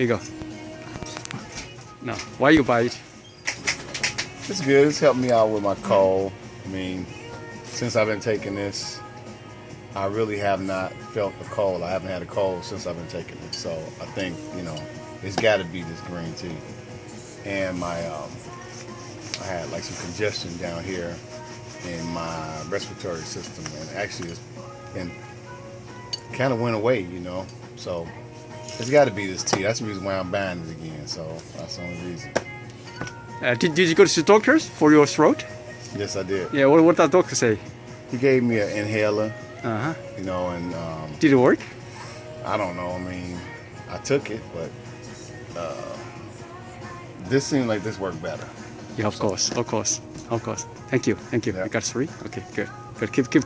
Here you go. Now, why you buy it? It's good. It's helped me out with my cold. I mean, since I've been taking this, I really have not felt the cold. I haven't had a cold since I've been taking it. So I think, you know, it's got to be this green tea. And my, I had like some congestion down here in my respiratory system, and actually it's been kind of went away, you know. So it's got to be this tea. That's the reason why I'm buying it again. So that's the only reason. Did you go to the doctors for your throat? Yes, I did. Yeah, what did the doctor say? He gave me an inhaler. Uh-huh. You know, and Did it work? I don't know. I mean, I took it, but this seemed like this worked better. Yeah, of course. Thank you. Yeah. I got 3. Okay, good. Keep taking.